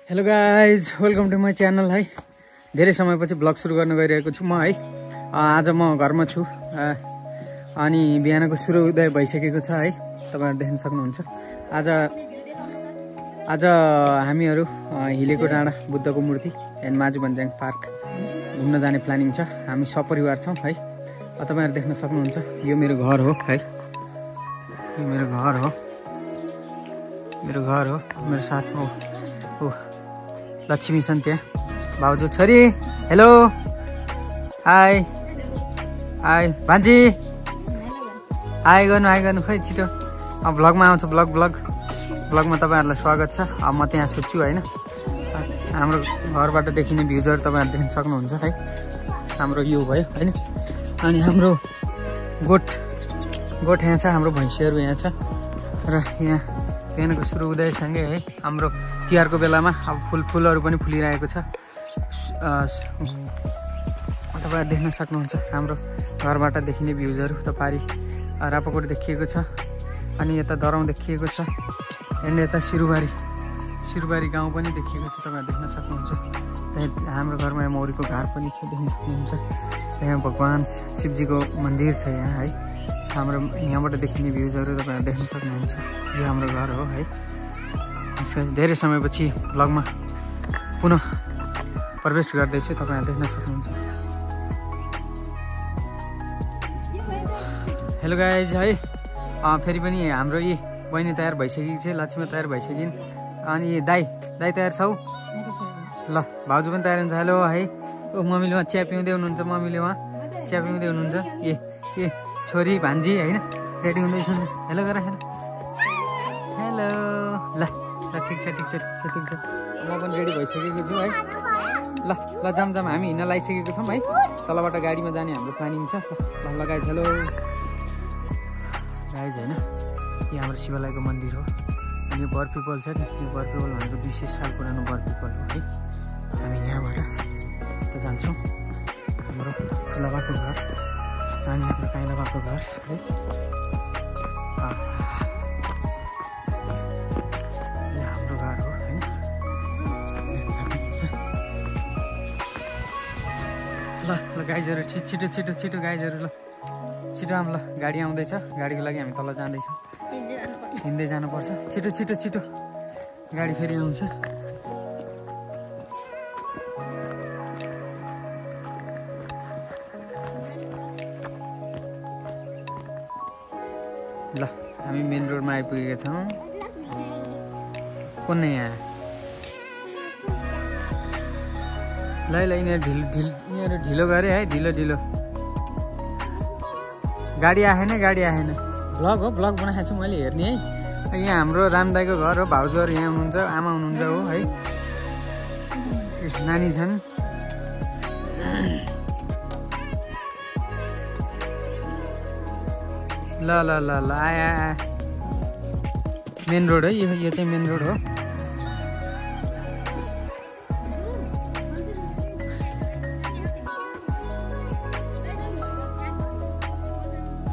Hello guys, welcome to my channel है। धेरै समयपछि ब्लग सुरु गर्न गइरहेको छु म है। आज म घरमा छु अनि बिहानको सूर्योदय भइसकेको छ है, तपाईहरु देख्न सक्नुहुन्छ। आज हामीहरू हिलेको डाँडा बुद्धको मूर्ति एन्ड माझु भन्ज्याङ पार्क घुम्न जाने प्लानिङ छ। हामी सपरिवार छौं है। तपाईहरु देख्न सक्नुहुन्छ, यो मेरो घर हो है। यो मेरो घर हो, मेरो साथमा हो लक्ष्मी छन् त्यहाँ, भाउजू छोरी। हेलो, हाई हाई भान्जी, हाई गर्नु खै छिटो। भ्लगमा आउँछ, भ्लगमा तपाईहरुलाई स्वागत छ। अब म त्यहाँ सुत्छु हैन। हाम्रो घरबाट देखिने भ्यूजहरु तपाईहरु देख्न सक्नुहुन्छ है। हाम्रो यो भयो हैन। अनि हाम्रो गोठ यहाँ छ, हाम्रो भैँसीहरु यहाँ छ र यहाँ बिहानको सूर्योदयसँगै है हाम्रो तिहारको बेलामा अब फुलहरु पनि फुलिरहेको छ। तपाईहरु देख्न सक्नुहुन्छ हाम्रो घरबाट देखिने भ्यूजहरु। त पारी रापाकोट देखिएको छ अनि यता दरौं देखिएको छ एन्ड यता सिरुबारी गाउँ पनि देखिएको छ, तपाईहरु देख्न सक्नुहुन्छ। हाम्रो घरमा मौरीको घर पनि छ, देख्न सक्नुहुन्छ। यहाँ भगवान शिवजीको मन्दिर छ यहाँ है। हाम्रो यहाँबाट देखिने भ्यूजहरु तपाईहरु देख्न सक्नुहुन्छ। यो हाम्रो घर हो है। धेरै समयपछि भ्लगमा पुनः प्रवेश गर्दैछु, तपाईहरु देख्न सक्नुहुन्छ। हेलो गाइज है, फेरि पनि हाम्रो यी बहिनी तयार भइसकेको छ, लक्ष्मी तयार भइसकिन्। अनि दाइ तयार छौ? ल, भाउजू पनि तयार हुन्छ। हेलो है। ओ मम्मीले उहाँ चिया पिउँदै हुनुहुन्छ, ए छोरी भान्जी हैन, रेडी हुँदैछन्। हेलो गर, हेलो ल ठिक छ। म पनि रेडी भइसकेको छु है। ल जाम हामी हिँड्न लागिसकेको छौँ है। तलबाट गाडीमा जाने हाम्रो प्लानिङ छ। ल गाइज, हेलो गाइज हैन। यो हाम्रो शिवालयको मन्दिर हो। अनि यो बर पिपल छ नि, यो बर पिपल भनेको 200 साल पुरानो बर पिपल हो है। हामी यहाँबाट त जान्छौँ हाम्रो ठुलाबाको घर अनि हाम्रो काइलाबाको घर है। हाम्रो घर हो हैन। ल गाइजहरु, छिटो गाइजहरु, ल छिटो आम। ल गाडी आउँदैछ, गाडीको लागि हामी तल जाँदैछौँ। हिँड्दै जानुपर्छ। छिटो गाडी फेरि आउँछ। ल हामी मेन रोडमा आइपुगेका छौँ। कुन यहाँ ल यिनीहरू ढिलो गरे है, ढिलो। गाडी आएन। ब्लग बनाएको छु मैले, हेर्ने है। यहाँ हाम्रो रामदाईको घर हो, भाउजूहरू यहाँ हुनुहुन्छ, आमा हुनुहुन्छ हो है, नानी छन्। ल आया। मेन रोड है यो चाहिँ मेन रोड हो।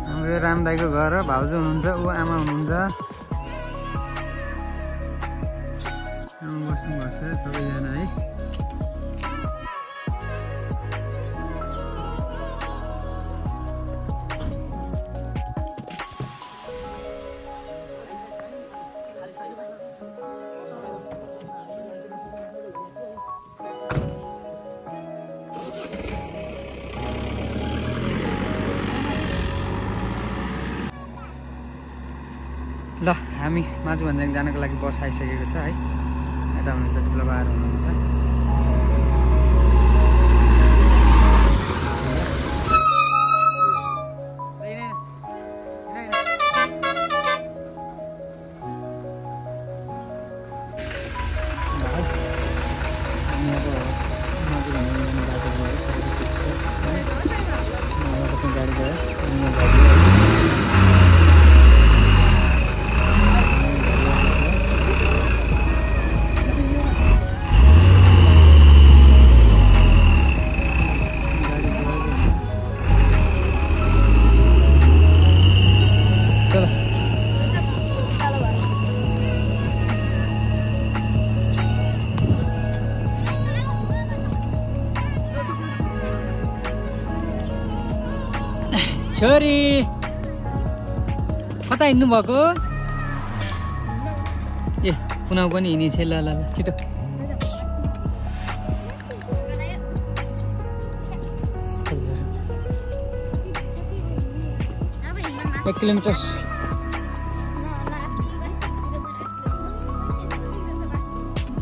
हाम्रो रामदाईको घर हो, भाउजू हुनुहुन्छ, ऊ आमा हुनुहुन्छ। बस्नुभएको छ सबैजना है। ल हामी माझु भन्ज्याङ जानको लागि बस आइसकेको छ है। यता हुनुहुन्छ ठुलो बाहरू हुनुहुन्छ। गाडी गयो। छोरी कता हिँड्नु भएको ए पुनः पनि हिँडेछ ल ल ल छिटो 1 किलोमिटर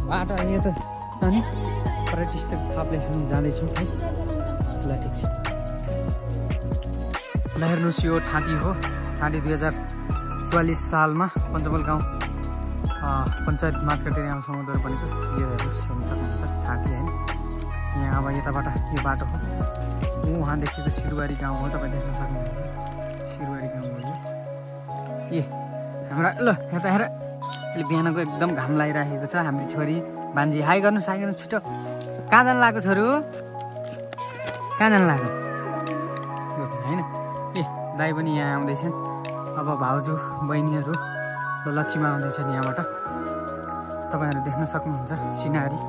बाटो यो त अनि पर्यटक थपले हामी जाँदैछौँ है ल ठिक छ ल हेर्नुहोस् यो ठाँटी हो ठाँटी 2044 सालमा पञ्चमल गाउँ पञ्चायत माझकाटेरी आम समुद्र बनेको यो हेर्नुहोस् हेर्न सक्नुहुन्छ ठाँटी होइन यहाँ अब यताबाट यो बाटो हो उहाँदेखिको सिरुवारी गाउँ हो तपाईँ देख्न सक्नुहुन्छ सिरुवारी गाउँ हो यो ए हाम्रा ल हेर हेर अहिले बिहानको एकदम घाम लागिरहेको छ हाम्रो छोरी भान्जी हाई गर्नुहोस् छिटो कहाँ जानु लागेको छोरू कहाँ जानु लाग्यो होइन ए दाइ पनि यहाँ आउँदैछन् अब भाउजू बहिनीहरू ल लक्ष्मीमा आउँदैछन् यहाँबाट तपाईँहरू देख्न सक्नुहुन्छ सिनारी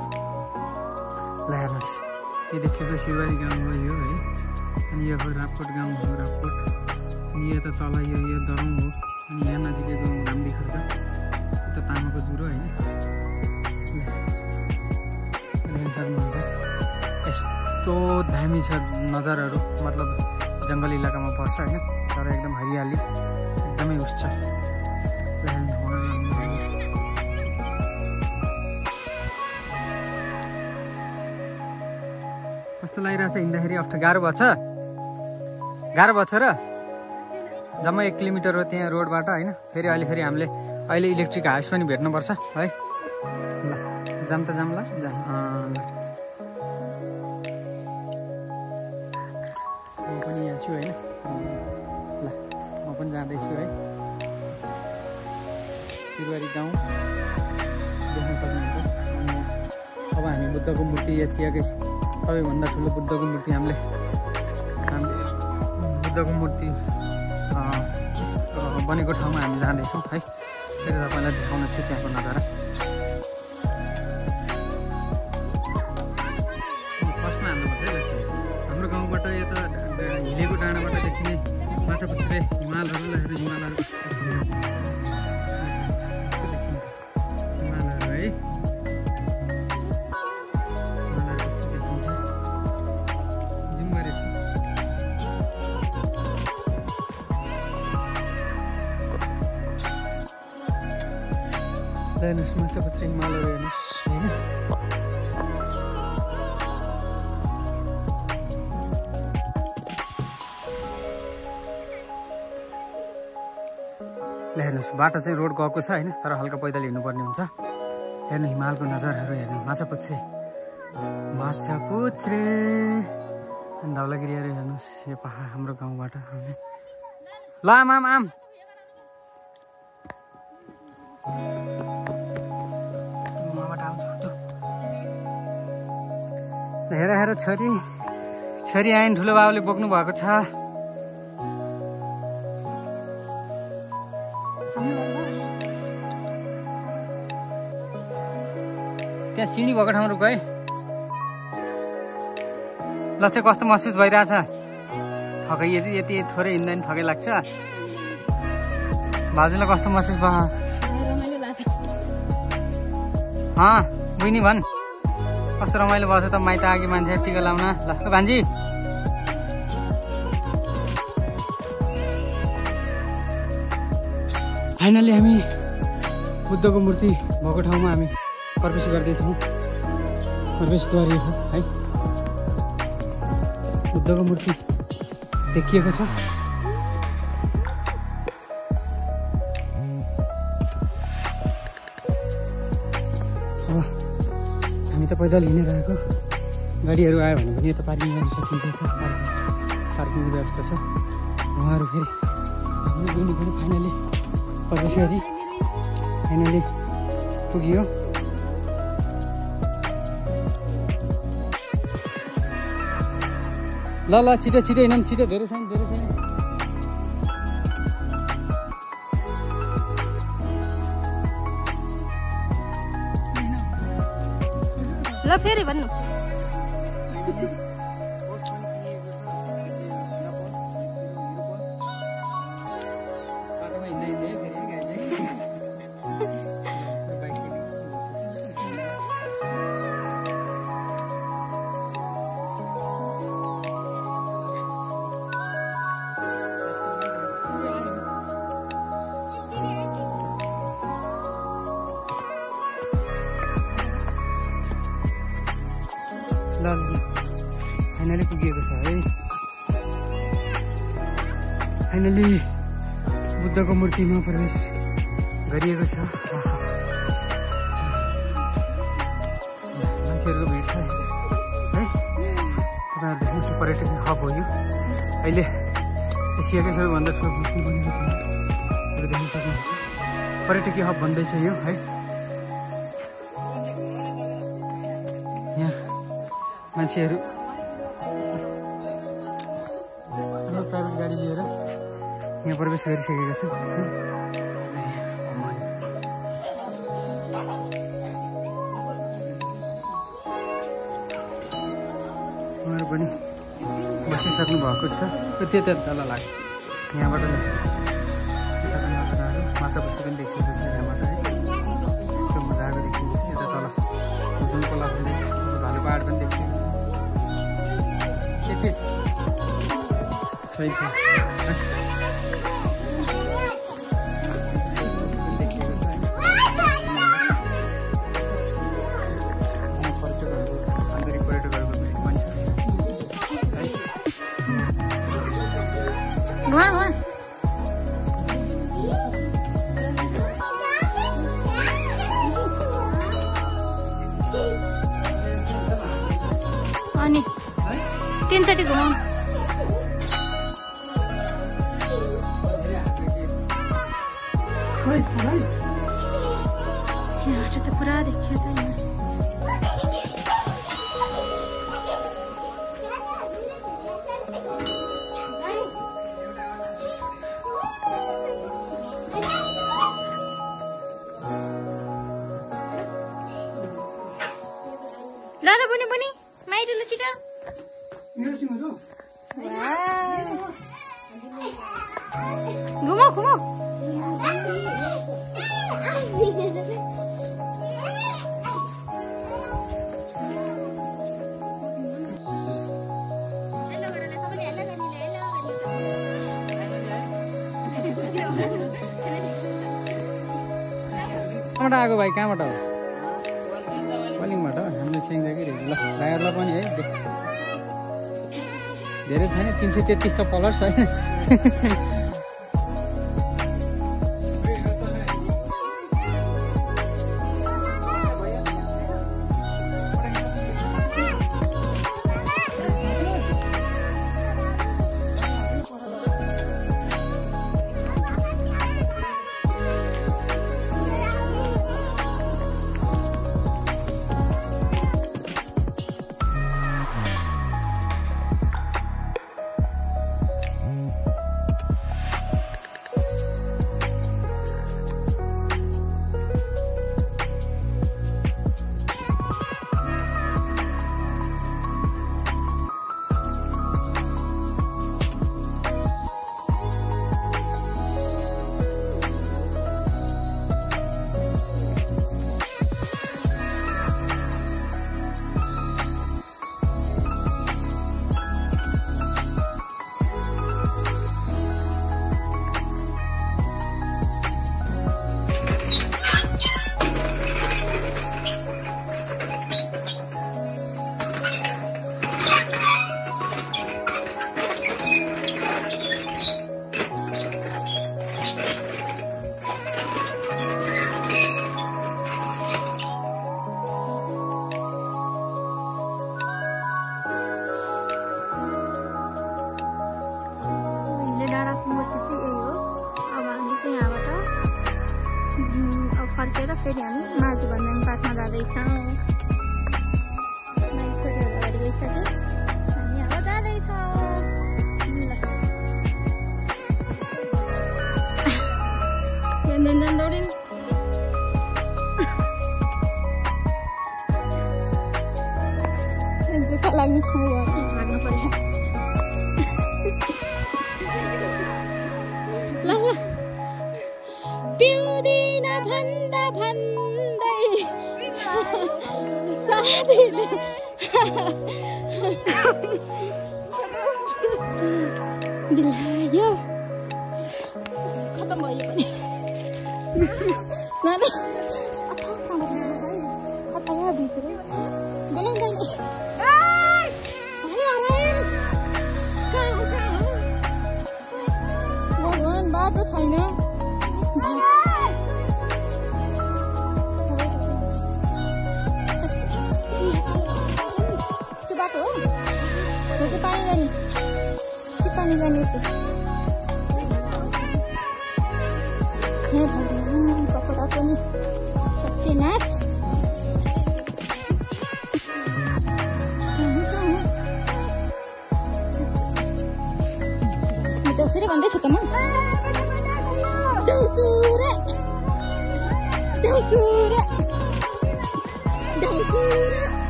ल हेर्नुहोस् यो देखेको सिरुवारी गाउँ हो यो है अनि यो रापकोट गाउँ हो रापकोट अनि यो त तल यो दरौँ हो अनि यहाँ नजिकैको रामदी खर्क त तामाको जुरो होइन हेर्न सक्नुहुन्छ यस्तो दामी छ नजरहरू मतलब जङ्गल इलाकामा पर्छ होइन तर एकदम हरियाली एकदमै उस छ कस्तो लागिरहेछ हिँड्दाखेरि गाह्रो भएछ र जम्मा 1 किलोमिटर हो त्यहाँ रोडबाट होइन फेरि हामीले अहिले इलेक्ट्रिक हाउस पनि भेट्नुपर्छ है ल जाम त जाम ल जाम ल म पनि यहाँ छु होइन ल म पनि जाँदैछु है सिरुवारी गाउँ देख्न सक्नुहुन्छ अनि अब हामी बुद्धको मूर्ति एसियाकै सबैभन्दा ठुलो बुद्धको मूर्ति हामीले बुद्धको मूर्ति बनेको ठाउँमा हामी जाँदैछौँ है फेरि तपाईँलाई देखाउन छु त्यहाँको नजारा फर्स्टमा हाल्नुपर्छ है लाग्छ हाम्रो गाउँबाट यता हिलेको डाँडाबाट देखिने माछापुच्छ्रे हिमालहरू हिमालहरू है हेर्नुहोस् माछापुच्छ्रे हिमालहरू हेर्नुहोस् होइन हेर्नुहोस् बाटो चाहिँ रोड गएको छ होइन तर हल्का पैदल हिँड्नुपर्ने हुन्छ हेर्नु हिमालको नजरहरू हेर्नु माछापुच्छ्रे धौलागिरीहरू हेर्नुहोस् यो पहाड हाम्रो गाउँबाट ल आम हेर छोरी आइन ठुलो बाबुले बोक्नु भएको छ त्यहाँ सिँढी भएको ठाउँ रुक है ल चाहिँ कस्तो महसुस भइरहेछ थकै यति थोरै हिँड्दा नि थकै लाग्छ भाउजूलाई कस्तो महसुस भयो बुझ्ने भन् कस्तो रमाइलो बस्छ त माइत आगे मान्छे टिका लाउन ल भान्जी फाइनली हामी बुद्धको मूर्ति भएको ठाउँमा हामी प्रवेश गर्दैछौँ प्रवेशद्वार हो है बुद्धको मूर्ति देखिएको छ हामी त पैदल हिँडिरहेको गाडीहरू आयो भने पनि यता पार्किङ गर्न सकिन्छ पार्किङको व्यवस्था छ उहाँहरू फेरि हामी पनि फाइनली प्रवेश गरी फाइनली पुग्यो ल छिटो हिँड्नु छिटो धेरै छैन ल फेरि भन्नु ल फाइनली पुगिएको छ है। फाइनली बुद्धको मूर्तिमा प्रवेश गरिएको छ। मान्छेहरूको भिड छ है। तपाईँहरू देख्नुहुन्छ पर्यटकीय हब हो यो। अहिले एसियाकै सबैभन्दा ठुलो मूर्ति बनेको छ। देख्न सक्नुहुन्छ पर्यटकीय हब भन्दैछ यो है। यहाँ मान्छेहरू प्राइभेट गाडी लिएर यहाँ प्रवेश गरिसकेका छन्। उहाँहरू पनि बसिसक्नु भएको छ। त्यता तल लाग्यो यहाँबाट माछा बस्ती पनि देखिएको छ यहाँबाट है। यस्तो मजाको देखिन्छ। यता तल खोला पनि भालु पहाड पनि देखिएको छ। सही छ। अनि तीनचोटि घुमाउँ। यहाँबाट त पुरा देखियो त यहाँ। ल र बनी बनी माइरु ल छिटो। घुमाऊ घुमाऊ। कहाँबाट आएको भाइ? कहाँबाट हो? कलिङबाट हामीले सिङ्गाकै रहेछ। ल ड्राइभरलाई पनि है धेरै छैन 333 छ प्लस होइन। फर्केर फेरि हामी माघे भन्ज्याङ पार्कमा जाँदैछौँ। हामी अब जाँदैछौँ। दौडिन् जुत्ता लाग्ने ठाउँ भयो कि भाग्नु पर्यो। ल ल पिउँदिन भन्दा भन्दै साथीले दिलायो। खतम भयो पनि नाना खतम भयो पानी जाने पकोडा पनि सच्चिनाथ त्यसरी भन्दैछु त म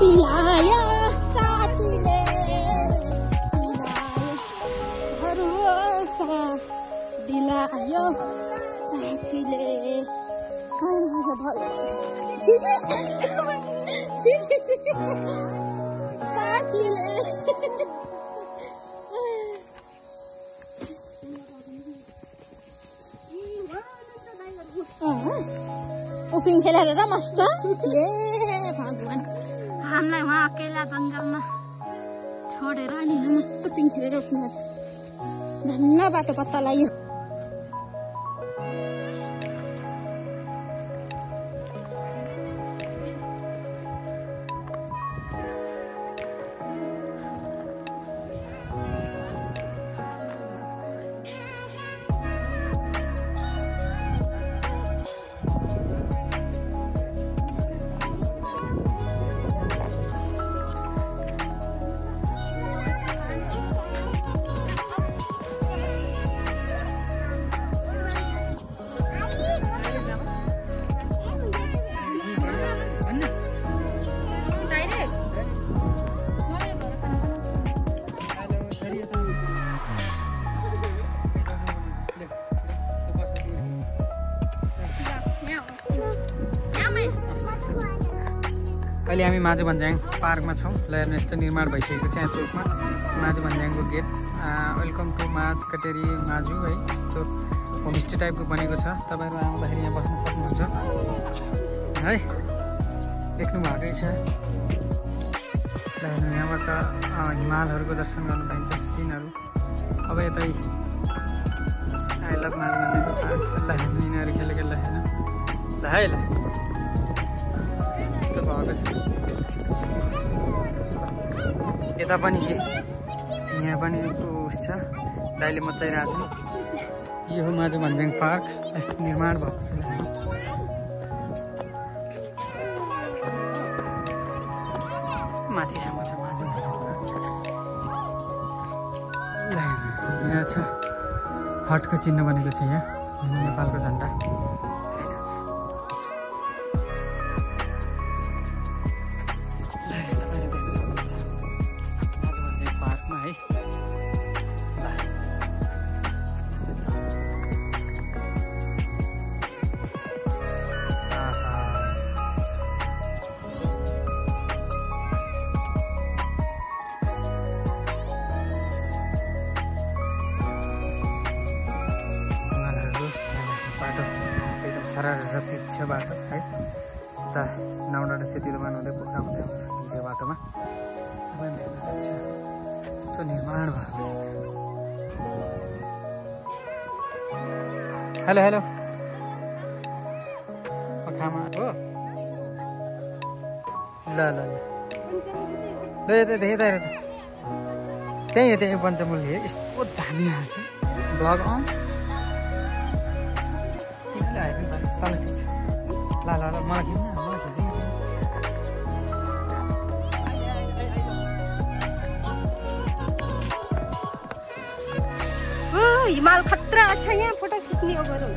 दिलाया साथीले भरोसा दिलायो साथीले उपिङ खेलेर र मस्त भगवान हामीलाई उहाँ अकेला जङ्गलमा छोडेर अनि मस्त पिङ खेलेर उठ्नु धन्न बाटो पत्ता लाग्यो अहिले हामी माझु भन्ज्याङ पार्कमा छौँ ल हेर्नु यस्तो निर्माण भइसकेको छ यहाँ चोकमा माझु भन्ज्याङको गेट वेलकम टु माझ कटेरी माझु है यस्तो होमस्टे टाइपको बनेको छ तपाईँहरू आउँदाखेरि यहाँ बस्न सक्नुहुन्छ है देख्नु भएकै छ ल हेर्नु यहाँबाट हिमालहरूको दर्शन गर्नु पाइन्छ सिनहरू अब यतै आई लभ माझु भन्ज्याङको पार्क छ ल हेर्नु यिनीहरू खेलेको ल हेर्नु ल है ल यस्तो भएको छ यता पनि के यहाँ पनि उस छ दाइले मचाइरहेको छ यो हो माझु भन्ज्याङ पार्क यस्तो निर्माण भएको छ माथिसम्म छ माझु यहाँ छ हटको चिन्ह बनेको छ यहाँ नेपालको झन्डा सरर र पिच्छ बाटो है उता नाउडाँडा सेतुमान हुँदै पोखरा हुँदै आउँछ हिजो बाटोमा यस्तो निर्माण भएको हेलो हेलो पखामा हो ल ल ल यता यता त्यहीँ पञ्चमुली यस्तो दामी आएको छ ब्लग अन चल ठिक छ ल ल ल मलाई खिच्नु मलाई खिच्नु हिमाल खतरा छ यहाँ फोटो खिच्ने हो गरौँ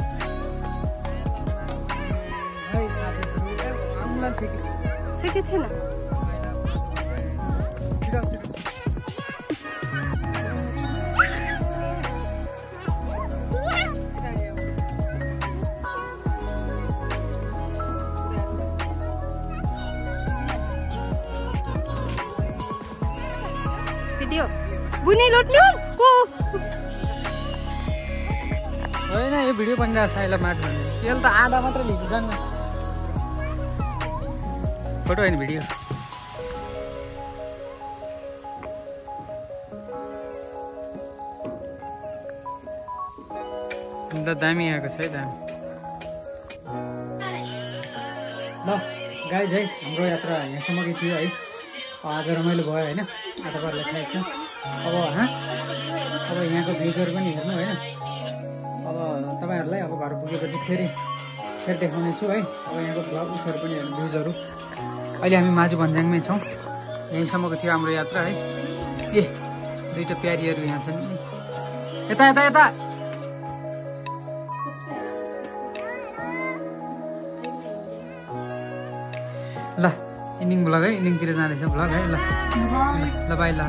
छ कि छैन बुनी लुट्नु होइन यो भिडियो बनिरहेको छ अहिले माझ भन्ने केल त आधा मात्रै लिएको जान्न फोटो होइन भिडियो दामी आएको छ है दामी ल गाइज है हाम्रो यात्रा यहाँसम्मकै थियो है। आज रमाइलो भयो होइन, तपाईँहरूलाई थाहा छ। अब यहाँको भ्युजहरू पनि हेर्नु होइन। अब तपाईँहरूलाई अब घर पुगेपछि फेरि देखाउने छु है। अब यहाँको भ्लग उसहरू पनि हेर्नु, भ्युजहरू। अहिले हामी माझु भन्ज्याङमै छौँ। यहीँसम्मको थियो हाम्रो यात्रा है। ए दुईवटा प्यारीहरू यहाँ छन्। यता यता यता ल इन्डिङ भ्लग है, इन्डिङतिर जाँदैछ भ्लग है। ल ल बाई। ल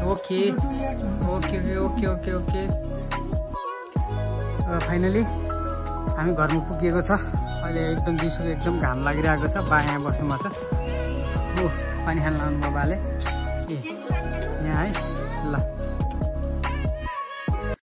okay okay okay okay okay. Finally हामी घरमा पुगिएको छ। अहिले एकदम दिउँसोको एकदम घाम लागिरहेको छ। बा यहाँ बस्नु भएको छ। पानी खान लानु भयो बाले। ए यहाँ है